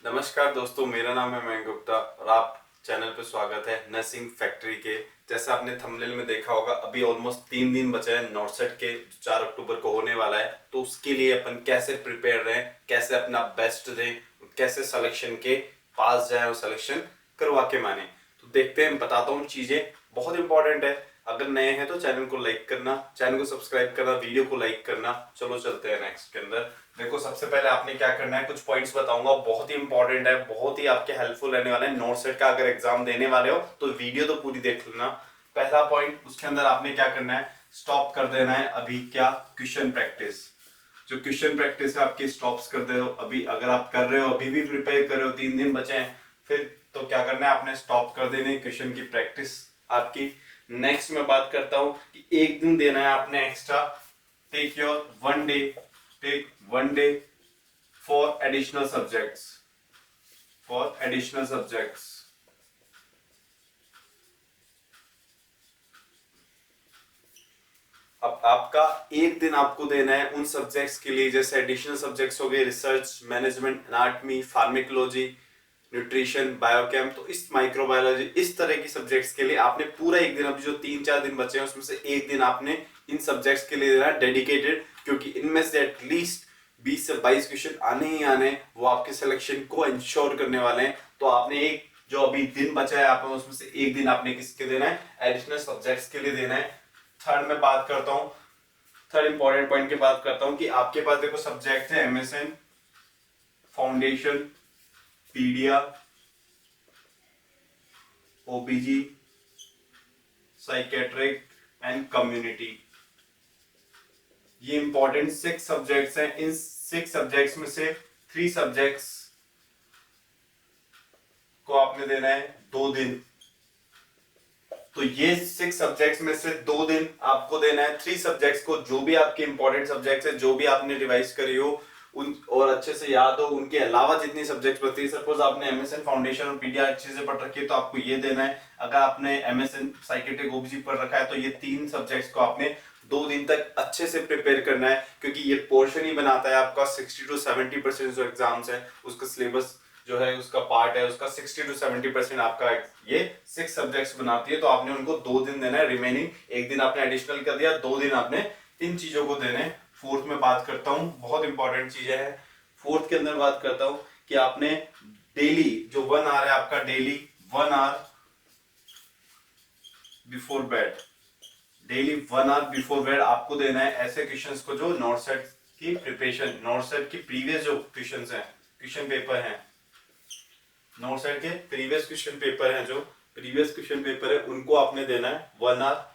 नमस्कार दोस्तों, मेरा नाम है मयंक गुप्ता और आप चैनल पे स्वागत है नर्सिंग फैक्ट्री के। जैसे आपने थंबनेल में देखा होगा, अभी ऑलमोस्ट 3 दिन बचे हैं नॉर्सेट के, 4 अक्टूबर को होने वाला है। तो उसके लिए अपन कैसे प्रिपेयर रहें, कैसे अपना बेस्ट दें, कैसे सिलेक्शन के पास जाए और सिलेक्शन करवा के माने, तो देखते हैं। बताता हूँ, चीजें बहुत इंपॉर्टेंट है। अगर नए हैं तो चैनल को लाइक करना, चैनल को सब्सक्राइब करना, वीडियो को लाइक करना। चलो चलते हैं नेक्स्ट के अंदर। देखो, सबसे पहले आपने क्या करना है, कुछ पॉइंट्स बताऊंगा, बहुत ही इंपॉर्टेंट है, बहुत ही आपके हेल्पफुल रहने वाले हैं। नोट सेट का अगर एग्जाम देने वाले हो तो वीडियो तो पूरी देख लेना। पहला पॉइंट, उसके अंदर आपने क्या करना है, स्टॉप कर देना है अभी क्या, क्वेश्चन प्रैक्टिस। जो क्वेश्चन प्रैक्टिस है आपकी, स्टॉप्स कर दे हो अभी। अगर आप कर रहे हो, अभी भी प्रिपेयर कर रहे हो, 3 दिन बचे हैं, फिर तो क्या करना है, आपने स्टॉप कर देनी है क्वेश्चन की प्रैक्टिस आपकी। नेक्स्ट मैं बात करता हूं कि एक दिन देना है आपने extra. Take your one day, take one day for additional subjects, for additional subjects. अब आपका एक दिन आपको देना है उन सब्जेक्ट्स के लिए, जैसे एडिशनल सब्जेक्ट्स हो गए, research, management, anatomy, pharmacology, nutrition, biochem, तो इस माइक्रोबायोलॉजी, इस तरह की सब्जेक्ट्स के लिए आपने पूरा एक दिन, अभी जो 3-4 दिन बचे हैं उसमें से एक दिन आपने इन सब्जेक्ट्स के लिए देना है डेडिकेटेड, क्योंकि इनमें से एटलीस्ट 20 से 22 क्वेश्चन आने ही आने, वो आपके सिलेक्शन को इंश्योर करने वाले हैं। तो आपने एक जो अभी दिन बचा है आपने, उसमें से एक दिन आपने किसके देना है, एडिशनल सब्जेक्ट्स के लिए देना है। थर्ड में बात करता हूं, थर्ड इंपॉर्टेंट पॉइंट की बात करता हूं कि आपके पास देखो सब्जेक्ट है MSN, foundation, pedia, OBG, psychiatric and community. ये इंपॉर्टेंट 6 सब्जेक्ट्स हैं। इन 6 सब्जेक्ट्स में से 3 सब्जेक्ट्स को आपने देना है 2 दिन। तो ये 6 सब्जेक्ट्स में से 2 दिन आपको देना है 3 सब्जेक्ट्स को। जो भी आपके इंपॉर्टेंट सब्जेक्ट्स है, जो भी आपने रिवाइज करी हो उन और अच्छे से याद हो, उनके अलावा जितनी सब्जेक्ट्स बची, सपोज आपने एमएसएन, फाउंडेशन और पीडिया अच्छे से पढ़ रखी है तो आपको ये देना है। अगर आपने एमएसएन, साइकेट्रिक, ओबीजी पढ़ रखा है तो ये 3 सब्जेक्ट्स को आपने 2 दिन तक अच्छे से प्रिपेयर करना है, क्योंकि ये पोर्शन ही बनाता है आपका 60 to 70% जो एग्जाम्स है, उसका सिलेबस जो है, उसका पार्ट है, उसका 60 to 70% आपका ये 6 सब्जेक्ट्स बनाती है। तो आपने उनको 2 दिन देना है, रिमेनिंग एक दिन आपने एडिशनल कर दिया, 2 दिन आपने इन चीजों को देने। फोर्थ में बात करता हूं, बहुत इंपॉर्टेंट चीजें हैं। फोर्थ के अंदर बात करता हूं कि आपने डेली जो 1 आवर है आपका, daily 1 hour before bed, daily 1 hour before bed आपको देना है ऐसे क्वेश्चंस को जो नॉर्सेट की प्रिपरेशन, नॉर्सेट की प्रीवियस जो क्वेश्चंस हैं, क्वेश्चन पेपर हैं, नॉर्सेट के प्रीवियस क्वेश्चन पेपर हैं, जो प्रीवियस क्वेश्चन पेपर है, उनको आपने देना है 1 आवर।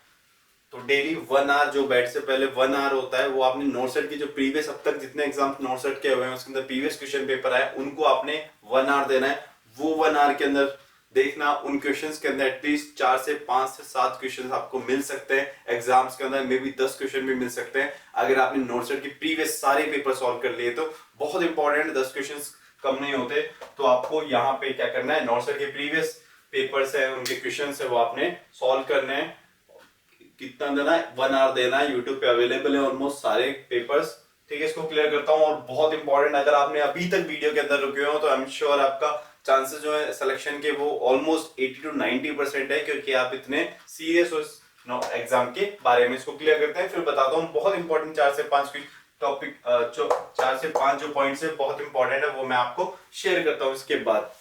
तो डेली 1 आवर जो बेड से पहले 1 आवर होता है, वो आपने नॉर्सेट की जो प्रीवियस अब तक जितने एग्जाम नॉर्सेट के हुए हैं उसके अंदर प्रीवियस क्वेश्चन पेपर आए, उनको आपने 1 आवर देना है। वो 1 आवर के अंदर देखना, उन क्वेश्चंस के अंदर एटलीस्ट 4 से 5 से 7 क्वेश्चंस आपको मिल सकते हैं। एग्जाम्स के अंदर मे बी 10 क्वेश्चन भी मिल सकते हैं अगर आपने नॉर्सेट की प्रीवियस सारे पेपर सॉल्व कर लिए तो। बहुत इंपॉर्टेंट, 10 क्वेश्चन कम नहीं होते। तो आपको यहाँ पे क्या करना है, नॉर्सेट के प्रीवियस पेपर्स है, उनके क्वेश्चन है, वो आपने सॉल्व करने हैं। कितना देना है, 1 आवर देना है। यूट्यूब पे अवेलेबल है ऑलमोस्ट सारे पेपर्स। ठीक है, इसको क्लियर करता हूँ। और बहुत इंपॉर्टेंट, अगर आपने अभी तक वीडियो के अंदर रुके हो तो आई एम श्योर आपका चांसेस जो है सिलेक्शन के वो ऑलमोस्ट 80 to 90% है, क्योंकि आप इतने सीरियस हो एग्जाम के बारे में। इसको क्लियर करते हैं, फिर बताता हूँ। बहुत इंपॉर्टेंट 4 से 5 टॉपिक, 4 से 5 जो पॉइंट्स है बहुत इंपॉर्टेंट है, वो मैं आपको शेयर करता हूँ इसके बाद।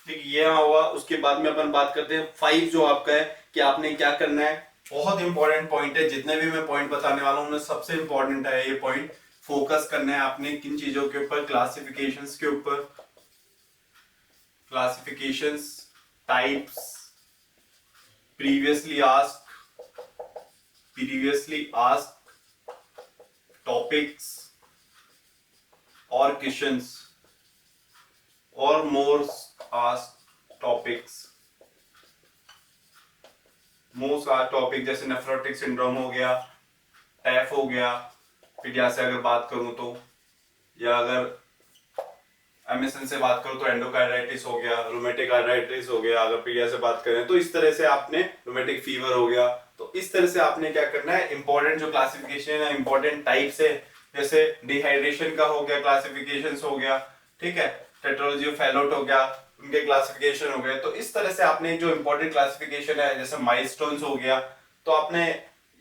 ठीक, ये हुआ। उसके बाद में अपन बात करते हैं 5 जो आपका है कि आपने क्या करना है। बहुत इंपॉर्टेंट पॉइंट है, जितने भी मैं पॉइंट बताने वाला हूं उनमें सबसे इंपॉर्टेंट है ये पॉइंट। फोकस करना है आपने किन चीजों के ऊपर, क्लासिफिकेशंस के ऊपर, classifications, types, previously asked, previously asked topics और क्वेश्चंस, और more asked topics. Most asked topic जैसे नेफ्रोटिक सिंड्रोम हो गया, टैफ हो गया, पीडिया से अगर बात करूं तो, या अगर एमएसएन से बात करूं तो एंडोकार्डाइटिस हो गया, रूमेटिक आर्थराइटिस हो गया। अगर पीडिया से बात करें तो इस तरह से आपने रूमेटिक फीवर हो गया, तो तो इस तरह से आपने क्या करना है, इंपॉर्टेंट जो क्लासिफिकेशन है, इंपॉर्टेंट टाइप्स है, जैसे डिहाइड्रेशन का हो गया, क्लासिफिकेशन हो गया, ठीक है, टेट्रोलॉजी ऑफ फैलोट हो गया, उनके क्लासिफिकेशन हो गए। तो इस तरह से आपने जो इंपॉर्टेंट क्लासिफिकेशन है, जैसे माइलस्टोन्स हो गया, तो आपने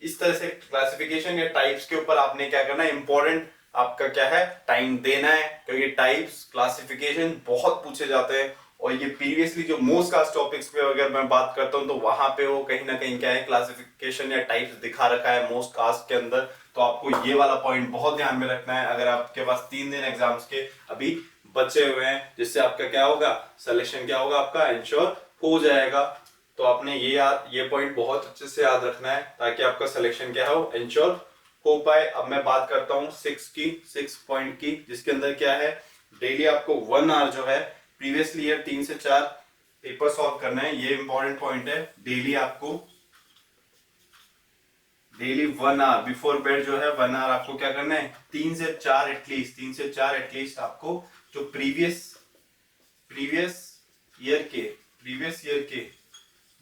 इस तरह से क्लासिफिकेशन या टाइप्स के ऊपर आपने क्या करना है, इंपॉर्टेंट आपका क्या है, टाइम देना है, क्योंकि टाइप्स क्लासिफिकेशन बहुत पूछे जाते हैं। और ये प्रीवियसली जो मोस्ट कास्ट टॉपिक्स पे अगर मैं बात करता हूँ तो वहां पे वो कहीं ना कहीं क्या है, क्लासिफिकेशन या टाइप्स दिखा रखा है मोस्ट कास्ट के अंदर। तो आपको ये वाला पॉइंट बहुत ध्यान में रखना है। अगर आपके पास 3 दिन एग्जाम्स के अभी बचे हुए हैं, जिससे आपका क्या होगा, सिलेक्शन क्या होगा, आपका इंश्योर हो जाएगा। तो आपने ये पॉइंट बहुत अच्छे से याद रखना है ताकि आपका सिलेक्शन क्या हो, इंश्योर हो पाए। अब मैं बात करता हूँ 6 पॉइंट की, जिसके अंदर क्या है, डेली आपको 1 आवर जो है प्रीवियसली ईयर 3 से 4 पेपर सॉल्व करना है। ये इंपॉर्टेंट पॉइंट है। डेली 1 आवर बिफोर बेड जो है 1 आवर आपको क्या करना है, 3 से 4 एटलीस्ट आपको जो प्रीवियस ईयर के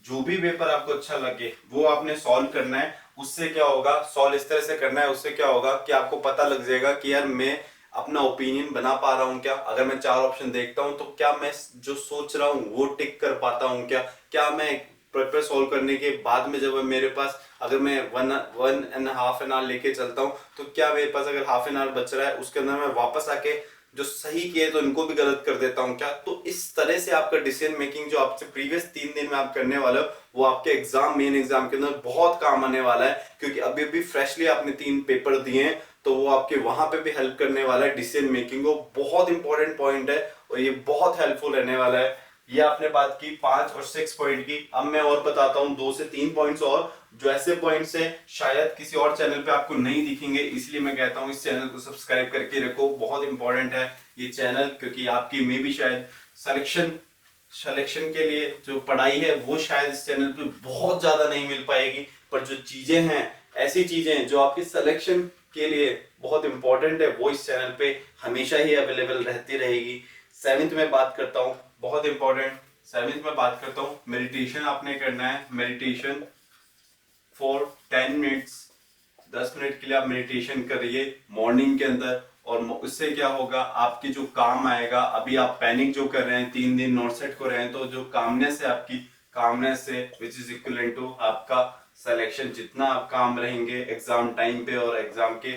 जो भी पेपर आपको अच्छा लगे वो आपने सॉल्व करना है। उससे क्या होगा, सॉल्व इस तरह से करना है, उससे क्या होगा कि आपको पता लग जाएगा कि यार मैं अपना ओपिनियन बना पा रहा हूँ क्या। अगर मैं 4 ऑप्शन देखता हूँ तो क्या मैं जो सोच रहा हूँ वो टिक कर पाता हूँ क्या मैं पेपर सॉल्व करने के बाद में जब मेरे पास, अगर मैं 1.5 आवर लेके चलता हूँ तो क्या मेरे पास अगर हाफ एन आवर बच रहा है उसके अंदर मैं वापस आके जो सही किए तो इनको भी गलत कर देता हूँ क्या। तो इस तरह से आपका डिसीजन मेकिंग जो आपसे प्रीवियस 3 दिन में आप करने वाले हो वो आपके मेन एग्जाम के अंदर बहुत काम आने वाला है, क्योंकि अभी अभी फ्रेशली आपने 3 पेपर दिए हैं। तो वो आपके वहां पे भी हेल्प करने वाला है डिसीजन मेकिंग को। बहुत इंपॉर्टेंट पॉइंट है और ये बहुत हेल्पफुल रहने वाला है। ये आपने बात की 5 और 6 पॉइंट की। अब मैं और बताता हूँ 2 से 3 पॉइंट्स और, जो ऐसे पॉइंट्स है शायद किसी और चैनल पे आपको नहीं दिखेंगे, इसलिए मैं कहता हूँ इस चैनल को सब्सक्राइब करके रखो। बहुत इंपॉर्टेंट है ये चैनल, क्योंकि आपकी में भी शायद सिलेक्शन के लिए जो पढ़ाई है वो शायद इस चैनल पे बहुत ज्यादा नहीं मिल पाएगी, पर जो चीजें हैं, ऐसी चीजें जो आपके सिलेक्शन के लिए बहुत इंपॉर्टेंट है, वो इस चैनल पे हमेशा ही अवेलेबल रहती रहेगी। 7th में बात करता हूँ, बहुत इंपॉर्टेंट 7th में बात करता हूँ, मेडिटेशन आपने करना है। मेडिटेशन फॉर 10 मिनट्स, 10 मिनट के लिए आप मेडिटेशन करिए मॉर्निंग के अंदर। और उससे क्या होगा, आपकी जो काम आएगा, अभी आप पैनिक जो कर रहे हैं 3 दिन नॉट सेट को रहे हैं, तो जो कामनेस है आपकी, कामनेस है विच इज इक्वल टू आपका सिलेक्शन। जितना आप काम रहेंगे एग्जाम टाइम पे और एग्जाम के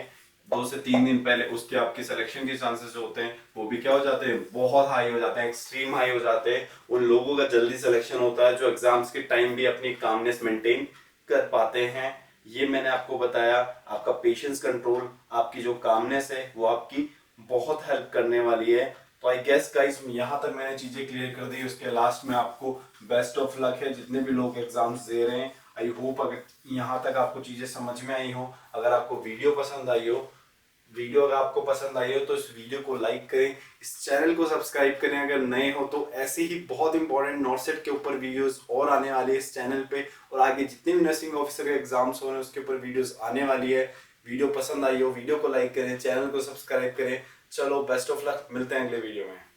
2 से 3 दिन पहले, उसके आपके सिलेक्शन के चांसेस होते हैं वो भी क्या हो जाते हैं, बहुत हाई हो जाते हैं, एक्सट्रीम हाई हो जाते हैं। उन लोगों का जल्दी सिलेक्शन होता है जो एग्जाम्स के टाइम भी अपनी कामनेस मेंटेन कर पाते हैं। ये मैंने आपको बताया। आपका पेशेंस कंट्रोल, आपकी जो कामनेस है वो आपकी बहुत हेल्प करने वाली है। तो आई गेस गाइस यहाँ तक मैंने चीजें क्लियर कर दी। उसके लास्ट में आपको बेस्ट ऑफ लक है जितने भी लोग एग्जाम्स दे रहे हैं। आई होप अगर यहाँ तक आपको चीजें समझ में आई हो। अगर आपको वीडियो पसंद आई हो, अगर आपको पसंद आई हो तो इस वीडियो को लाइक करें, इस चैनल को सब्सक्राइब करें अगर नए हो तो। ऐसे ही बहुत इंपॉर्टेंट नॉट सेट के ऊपर वीडियोस और आने वाली है इस चैनल पे, और आगे जितने भी नर्सिंग ऑफिसर के एग्जाम्स हो रहे हैं उसके ऊपर वीडियोस आने वाली है। वीडियो पसंद आई हो, वीडियो को लाइक करें, चैनल को सब्सक्राइब करें। चलो बेस्ट ऑफ लक, मिलते हैं अगले वीडियो में।